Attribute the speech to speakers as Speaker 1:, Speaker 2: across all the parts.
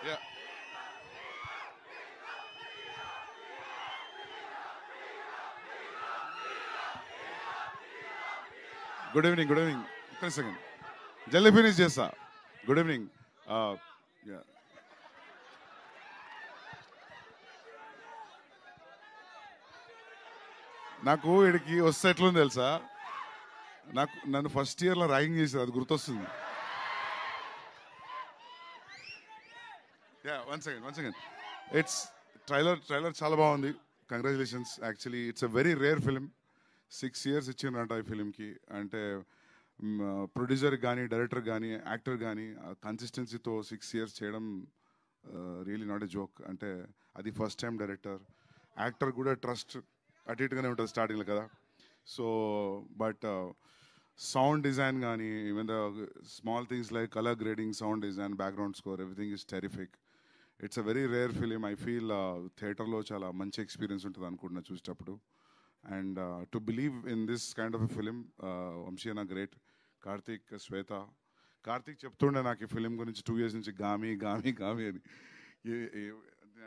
Speaker 1: Yeah. Good evening. Good evening. One second. Jalli finish చేస్తా. Good evening. Yeah. నాకు ఇక్కడికి వస్తే ఎట్లుంది తెలుసా, నన్ను ఫస్ట్ ఇయర్లో ర్యాగింగ్ చేసేది, అది గుర్తొస్తుంది. వన్ సెకండ్ ఇట్స్ ట్రైలర్ చాలా బాగుంది. Congratulations. Actually it's a very rare film. 6 years ఇచ్చిందంట ఈ ఫిలింకి. అంటే ప్రొడ్యూసర్ కానీ, డైరెక్టర్ కానీ, యాక్టర్ కానీ కన్సిస్టెన్సీతో 6 years చేయడం రియలీ నాట్ ఎ జోక్. అంటే అది ఫస్ట్ టైం డైరెక్టర్, యాక్టర్ కూడా ట్రస్ట్ అటు ఇటుగానే ఉంటుంది స్టార్టింగ్లో కదా. సో బట్ సౌండ్ డిజైన్ కానీ, even the small things like colour grading, sound design, background score, everything is terrific. It's a very rare film. I feel థియేటర్లో చాలా మంచి ఎక్స్పీరియన్స్ ఉంటుంది అనుకుంటున్నా చూసేటప్పుడు. And to believe in this kind of a film, Vamsi అన్న great, Karthik, శ్వేత. కార్తీక్ చెప్తుండే నాకు ఈ ఫిలిం గురించి 2 years నుంచి, గామి గామి గామి అని.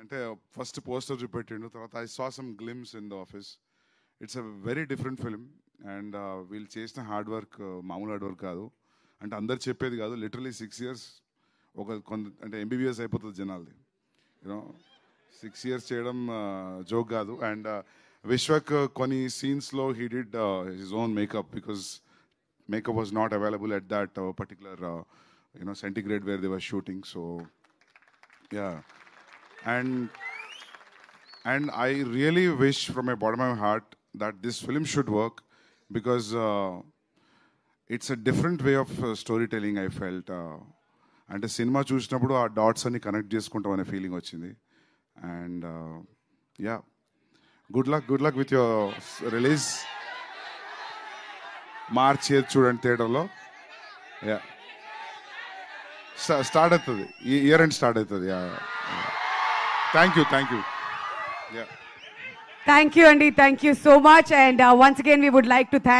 Speaker 1: అంటే ఫస్ట్ పోస్టర్ చూపెట్టిండు, తర్వాత I saw some glimpse in the office. It's a very different film. And వీళ్ళు చేసిన హార్డ్ వర్క్ మామూలు హార్డ్ వర్క్ కాదు. అంటే అందరు చెప్పేది కాదు, లిటరలీ 6 years అంటే ఎంబీబీఎస్ అయిపోతుంది జనాలది. యూనో 6 years చేయడం జోక్ కాదు. అండ్ విశ్వక్ కొన్ని సీన్స్లో he did his own makeup, because makeup was not available at that particular centigrade where they were shooting. So yeah. And I really wish from my bottom of my heart that this film should work, because it's a different way of storytelling, I felt. అంటే cinema చూసినప్పుడు ఆ dots అన్ని connect చేసుకుంటాం అనే feeling వచ్చింది. And yeah, good luck with your release. March చూడండి థియేటర్లో. Yeah, start అవుతుంది, ఈ ఇయర్ ఎండ్ స్టార్ట్ అవుతుంది. Yeah, thank you. Yeah.
Speaker 2: Thank you, Andy. Thank you so much. And once again, we would like to thank